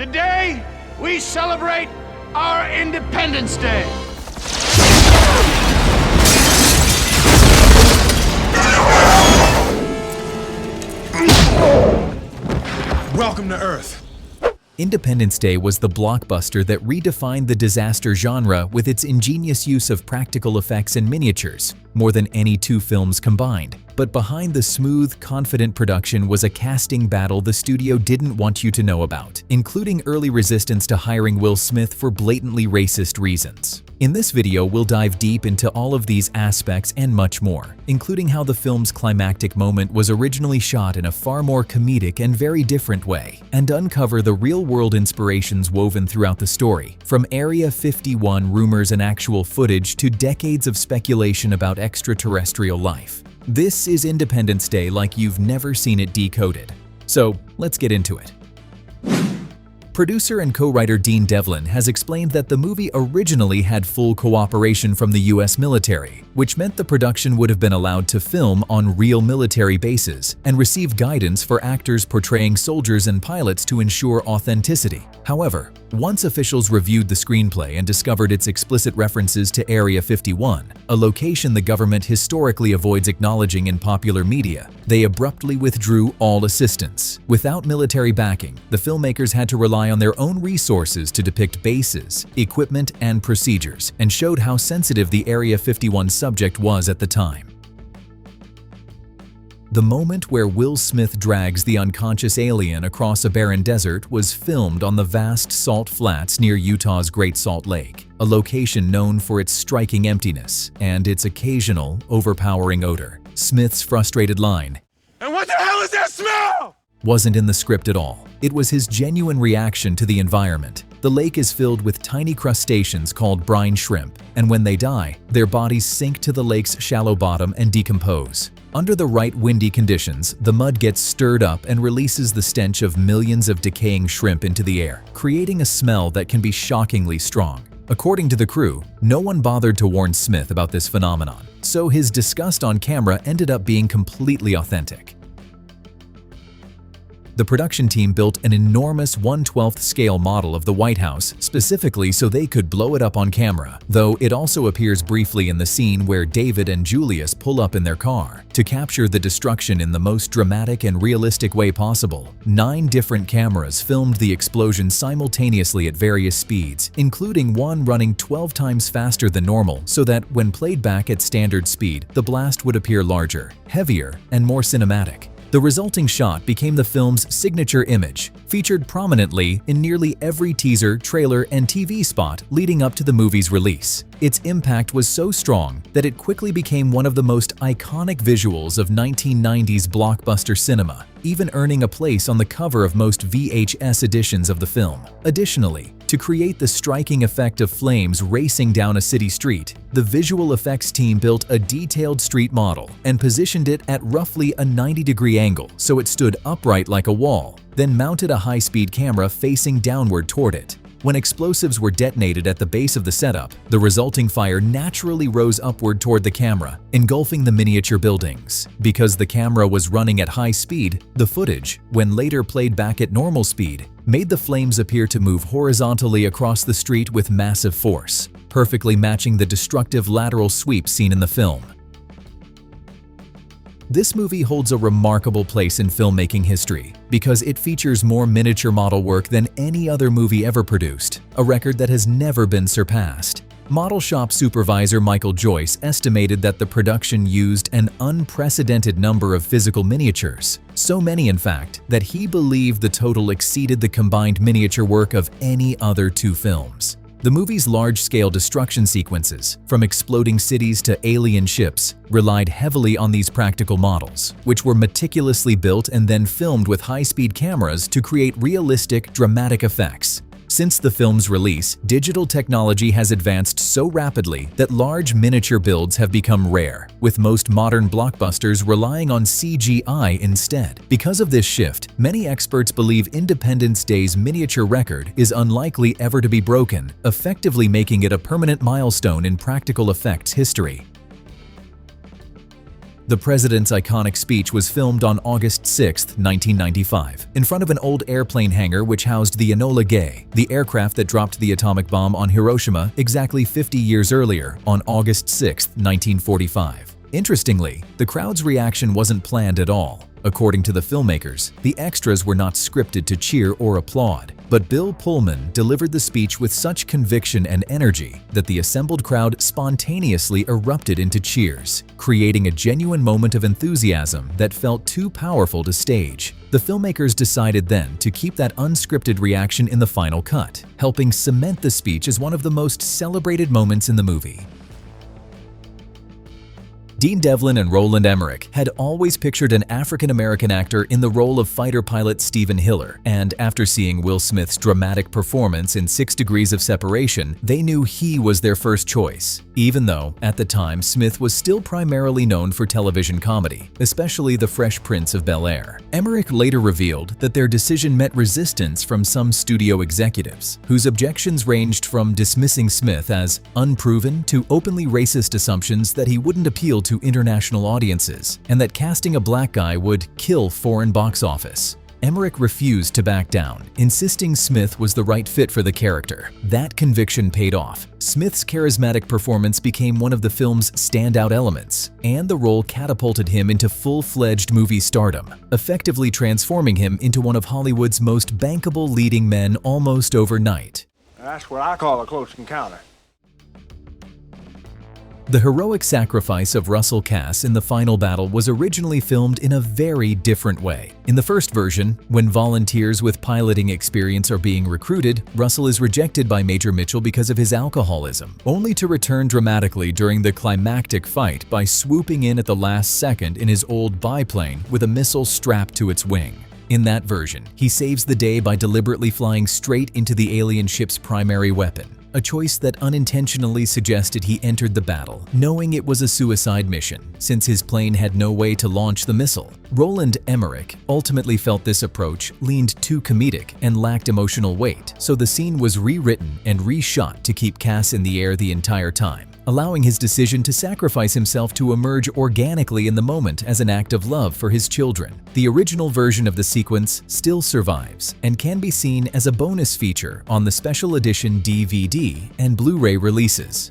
Today, we celebrate our Independence Day. Welcome to Earth. Independence Day was the blockbuster that redefined the disaster genre with its ingenious use of practical effects and miniatures, more than any two films combined. But behind the smooth, confident production was a casting battle the studio didn't want you to know about, including early resistance to hiring Will Smith for blatantly racist reasons. In this video, we'll dive deep into all of these aspects and much more, including how the film's climactic moment was originally shot in a far more comedic and very different way, and uncover the real-world inspirations woven throughout the story, from Area 51 rumors and actual footage to decades of speculation about extraterrestrial life. This is Independence Day like you've never seen it decoded. So let's get into it. Producer and co-writer Dean Devlin has explained that the movie originally had full cooperation from the US military, which meant the production would have been allowed to film on real military bases and receive guidance for actors portraying soldiers and pilots to ensure authenticity. However, once officials reviewed the screenplay and discovered its explicit references to Area 51, a location the government historically avoids acknowledging in popular media, they abruptly withdrew all assistance. Without military backing, the filmmakers had to rely on their own resources to depict bases, equipment, and procedures, and showed how sensitive the Area 51 subject was at the time. The moment where Will Smith drags the unconscious alien across a barren desert was filmed on the vast salt flats near Utah's Great Salt Lake, a location known for its striking emptiness and its occasional, overpowering odor. Smith's frustrated line, "And what the hell is that smell?" wasn't in the script at all. It was his genuine reaction to the environment. The lake is filled with tiny crustaceans called brine shrimp, and when they die, their bodies sink to the lake's shallow bottom and decompose. Under the right windy conditions, the mud gets stirred up and releases the stench of millions of decaying shrimp into the air, creating a smell that can be shockingly strong. According to the crew, no one bothered to warn Smith about this phenomenon, so his disgust on camera ended up being completely authentic. The production team built an enormous 1/12 scale model of the White House specifically so they could blow it up on camera, though it also appears briefly in the scene where David and Julius pull up in their car. To capture the destruction in the most dramatic and realistic way possible, 9 different cameras filmed the explosion simultaneously at various speeds, including one running 12 times faster than normal so that when played back at standard speed, the blast would appear larger, heavier, and more cinematic. The resulting shot became the film's signature image, featured prominently in nearly every teaser, trailer, and TV spot leading up to the movie's release. Its impact was so strong that it quickly became one of the most iconic visuals of 1990s blockbuster cinema, even earning a place on the cover of most VHS editions of the film. Additionally, to create the striking effect of flames racing down a city street, the visual effects team built a detailed street model and positioned it at roughly a 90-degree angle so it stood upright like a wall, then mounted a high-speed camera facing downward toward it. When explosives were detonated at the base of the setup, the resulting fire naturally rose upward toward the camera, engulfing the miniature buildings. Because the camera was running at high speed, the footage, when later played back at normal speed, made the flames appear to move horizontally across the street with massive force, perfectly matching the destructive lateral sweep seen in the film. This movie holds a remarkable place in filmmaking history because it features more miniature model work than any other movie ever produced, a record that has never been surpassed. Model shop supervisor Michael Joyce estimated that the production used an unprecedented number of physical miniatures, so many in fact that he believed the total exceeded the combined miniature work of any other 2 films. The movie's large-scale destruction sequences, from exploding cities to alien ships, relied heavily on these practical models, which were meticulously built and then filmed with high-speed cameras to create realistic, dramatic effects. Since the film's release, digital technology has advanced so rapidly that large miniature builds have become rare, with most modern blockbusters relying on CGI instead. Because of this shift, many experts believe Independence Day's miniature record is unlikely ever to be broken, effectively making it a permanent milestone in practical effects history. The president's iconic speech was filmed on August 6, 1995, in front of an old airplane hangar which housed the Enola Gay, the aircraft that dropped the atomic bomb on Hiroshima exactly 50 years earlier on August 6, 1945. Interestingly, the crowd's reaction wasn't planned at all. According to the filmmakers, the extras were not scripted to cheer or applaud, but Bill Pullman delivered the speech with such conviction and energy that the assembled crowd spontaneously erupted into cheers, creating a genuine moment of enthusiasm that felt too powerful to stage. The filmmakers decided then to keep that unscripted reaction in the final cut, helping cement the speech as one of the most celebrated moments in the movie. Dean Devlin and Roland Emmerich had always pictured an African-American actor in the role of fighter pilot Stephen Hiller, and after seeing Will Smith's dramatic performance in 6 Degrees of Separation, they knew he was their first choice. Even though, at the time, Smith was still primarily known for television comedy, especially The Fresh Prince of Bel-Air. Emmerich later revealed that their decision met resistance from some studio executives, whose objections ranged from dismissing Smith as unproven to openly racist assumptions that he wouldn't appeal to international audiences, and that casting a black guy would kill foreign box office. Emmerich refused to back down, insisting Smith was the right fit for the character. That conviction paid off. Smith's charismatic performance became one of the film's standout elements, and the role catapulted him into full-fledged movie stardom, effectively transforming him into one of Hollywood's most bankable leading men almost overnight. That's what I call a close encounter. The heroic sacrifice of Russell Cass in the final battle was originally filmed in a very different way. In the first version, when volunteers with piloting experience are being recruited, Russell is rejected by Major Mitchell because of his alcoholism, only to return dramatically during the climactic fight by swooping in at the last second in his old biplane with a missile strapped to its wing. In that version, he saves the day by deliberately flying straight into the alien ship's primary weapon, a choice that unintentionally suggested he entered the battle, knowing it was a suicide mission, since his plane had no way to launch the missile. Roland Emmerich ultimately felt this approach leaned too comedic and lacked emotional weight, so the scene was rewritten and reshot to keep Cass in the air the entire time, allowing his decision to sacrifice himself to emerge organically in the moment as an act of love for his children. The original version of the sequence still survives and can be seen as a bonus feature on the special edition DVD and Blu-ray releases.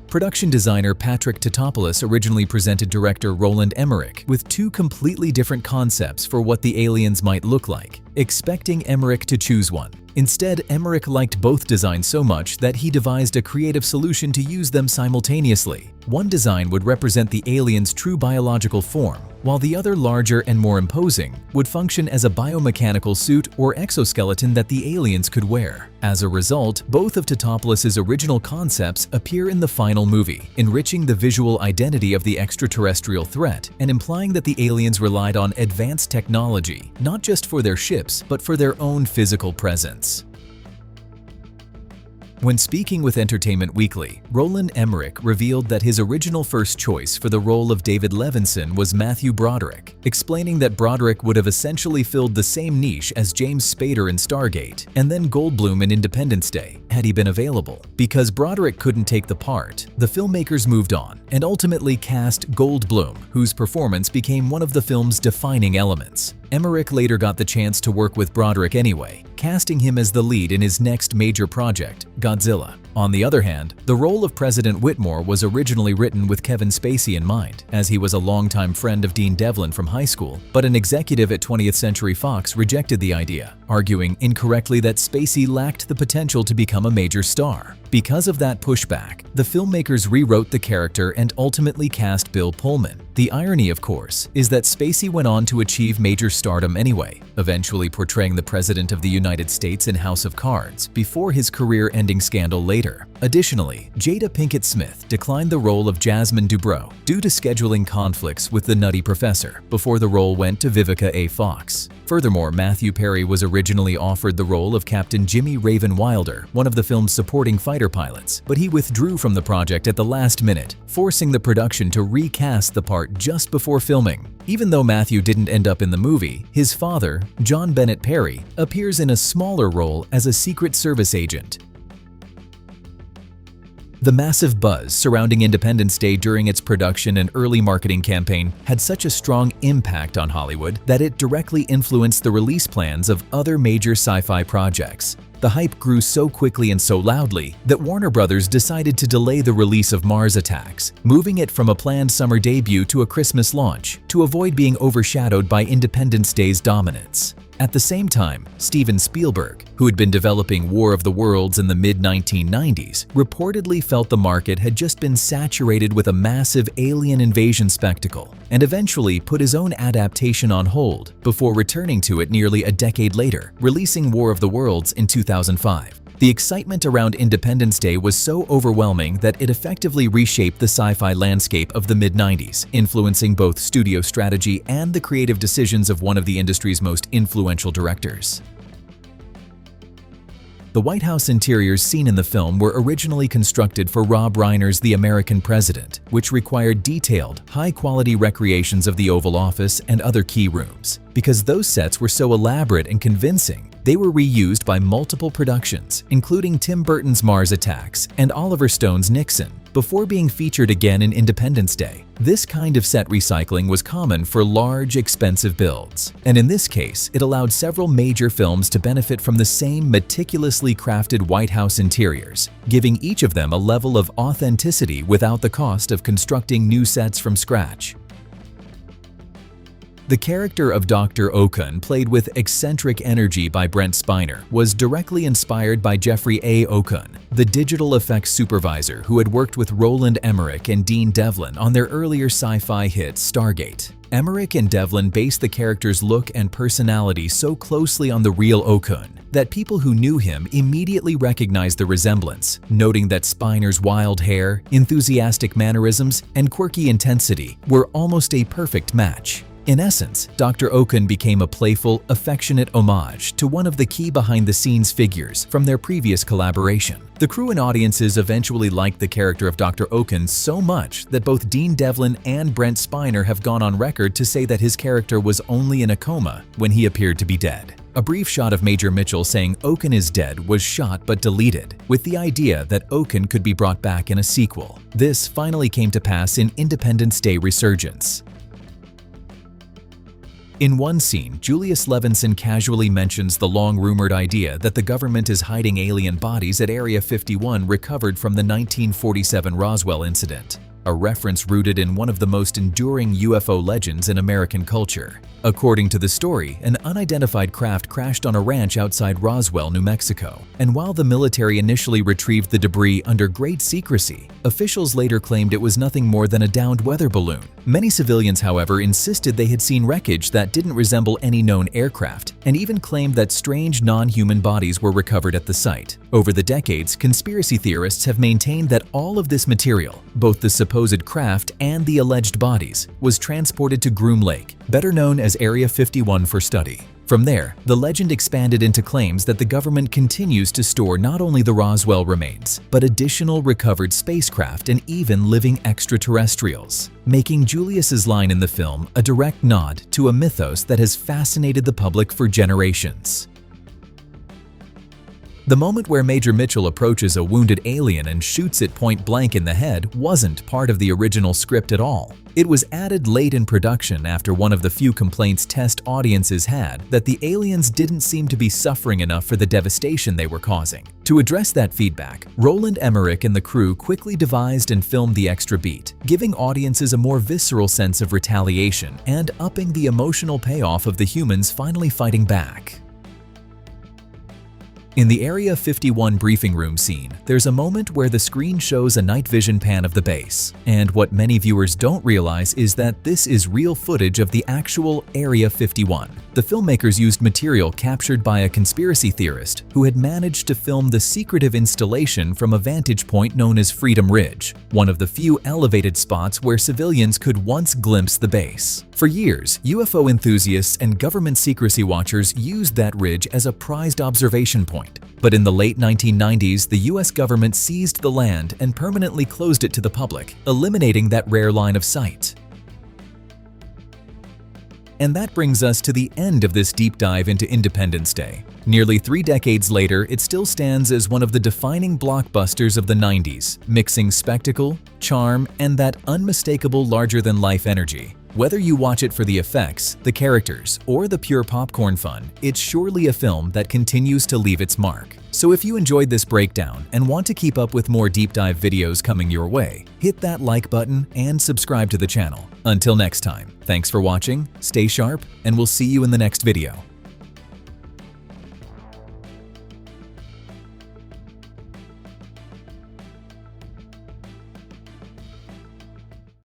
Production designer Patrick Tatopoulos originally presented director Roland Emmerich with 2 completely different concepts for what the aliens might look like, expecting Emmerich to choose one. Instead, Emmerich liked both designs so much that he devised a creative solution to use them simultaneously. One design would represent the alien's true biological form, while the other, larger and more imposing, would function as a biomechanical suit or exoskeleton that the aliens could wear. As a result, both of Tatopoulos' original concepts appear in the final movie, enriching the visual identity of the extraterrestrial threat and implying that the aliens relied on advanced technology, not just for their ships, but for their own physical presence. When speaking with Entertainment Weekly, Roland Emmerich revealed that his original first choice for the role of David Levinson was Matthew Broderick, explaining that Broderick would have essentially filled the same niche as James Spader in Stargate, and then Goldblum in Independence Day, had he been available. Because Broderick couldn't take the part, the filmmakers moved on and ultimately cast Goldblum, whose performance became one of the film's defining elements. Emmerich later got the chance to work with Broderick anyway, casting him as the lead in his next major project, Godzilla. On the other hand, the role of President Whitmore was originally written with Kevin Spacey in mind, as he was a longtime friend of Dean Devlin from high school, but an executive at 20th Century Fox rejected the idea, arguing incorrectly that Spacey lacked the potential to become a major star. Because of that pushback, the filmmakers rewrote the character and ultimately cast Bill Pullman. The irony, of course, is that Spacey went on to achieve major stardom anyway, eventually portraying the President of the United States in House of Cards before his career-ending scandal later. Additionally, Jada Pinkett Smith declined the role of Jasmine Dubrow due to scheduling conflicts with the Nutty Professor before the role went to Vivica A. Fox. Furthermore, Matthew Perry was originally offered the role of Captain Jimmy Raven Wilder, one of the film's supporting fighter pilots, but he withdrew from the project at the last minute, forcing the production to recast the part just before filming. Even though Matthew didn't end up in the movie, his father, John Bennett Perry, appears in a smaller role as a Secret Service agent. The massive buzz surrounding Independence Day during its production and early marketing campaign had such a strong impact on Hollywood that it directly influenced the release plans of other major sci-fi projects. The hype grew so quickly and so loudly that Warner Brothers decided to delay the release of Mars Attacks, moving it from a planned summer debut to a Christmas launch to avoid being overshadowed by Independence Day's dominance. At the same time, Steven Spielberg, who had been developing War of the Worlds in the mid-1990s, reportedly felt the market had just been saturated with a massive alien invasion spectacle and eventually put his own adaptation on hold before returning to it nearly a decade later, releasing War of the Worlds in 2005. The excitement around Independence Day was so overwhelming that it effectively reshaped the sci-fi landscape of the mid-90s, influencing both studio strategy and the creative decisions of one of the industry's most influential directors. The White House interiors seen in the film were originally constructed for Rob Reiner's The American President, which required detailed, high-quality recreations of the Oval Office and other key rooms. Because those sets were so elaborate and convincing, they were reused by multiple productions, including Tim Burton's Mars Attacks and Oliver Stone's Nixon, before being featured again in Independence Day. This kind of set recycling was common for large, expensive builds, and in this case, it allowed several major films to benefit from the same meticulously crafted White House interiors, giving each of them a level of authenticity without the cost of constructing new sets from scratch. The character of Dr. Okun, played with eccentric energy by Brent Spiner, was directly inspired by Jeffrey A. Okun, the digital effects supervisor who had worked with Roland Emmerich and Dean Devlin on their earlier sci-fi hit Stargate. Emmerich and Devlin based the character's look and personality so closely on the real Okun that people who knew him immediately recognized the resemblance, noting that Spiner's wild hair, enthusiastic mannerisms, and quirky intensity were almost a perfect match. In essence, Dr. Okun became a playful, affectionate homage to one of the key behind-the-scenes figures from their previous collaboration. The crew and audiences eventually liked the character of Dr. Okun so much that both Dean Devlin and Brent Spiner have gone on record to say that his character was only in a coma when he appeared to be dead. A brief shot of Major Mitchell saying Okun is dead was shot but deleted, with the idea that Okun could be brought back in a sequel. This finally came to pass in Independence Day Resurgence. In one scene, Julius Levinson casually mentions the long-rumored idea that the government is hiding alien bodies at Area 51 recovered from the 1947 Roswell incident, a reference rooted in one of the most enduring UFO legends in American culture. According to the story, an unidentified craft crashed on a ranch outside Roswell, New Mexico, and while the military initially retrieved the debris under great secrecy, officials later claimed it was nothing more than a downed weather balloon. Many civilians, however, insisted they had seen wreckage that didn't resemble any known aircraft, and even claimed that strange non-human bodies were recovered at the site. Over the decades, conspiracy theorists have maintained that all of this material, both the supposed craft and the alleged bodies, was transported to Groom Lake, better known as Area 51, for study. From there, the legend expanded into claims that the government continues to store not only the Roswell remains, but additional recovered spacecraft and even living extraterrestrials, making Julius's line in the film a direct nod to a mythos that has fascinated the public for generations. The moment where Major Mitchell approaches a wounded alien and shoots it point blank in the head wasn't part of the original script at all. It was added late in production after one of the few complaints test audiences had that the aliens didn't seem to be suffering enough for the devastation they were causing. To address that feedback, Roland Emmerich and the crew quickly devised and filmed the extra beat, giving audiences a more visceral sense of retaliation and upping the emotional payoff of the humans finally fighting back. In the Area 51 briefing room scene, there's a moment where the screen shows a night vision pan of the base, and what many viewers don't realize is that this is real footage of the actual Area 51. The filmmakers used material captured by a conspiracy theorist who had managed to film the secretive installation from a vantage point known as Freedom Ridge, one of the few elevated spots where civilians could once glimpse the base. For years, UFO enthusiasts and government secrecy watchers used that ridge as a prized observation point. But in the late 1990s, the US government seized the land and permanently closed it to the public, eliminating that rare line of sight. And that brings us to the end of this deep dive into Independence Day. Nearly 3 decades later, it still stands as one of the defining blockbusters of the 90s, mixing spectacle, charm, and that unmistakable larger-than-life energy. Whether you watch it for the effects, the characters, or the pure popcorn fun, it's surely a film that continues to leave its mark. So if you enjoyed this breakdown and want to keep up with more deep dive videos coming your way, hit that like button and subscribe to the channel. Until next time, thanks for watching, stay sharp, and we'll see you in the next video.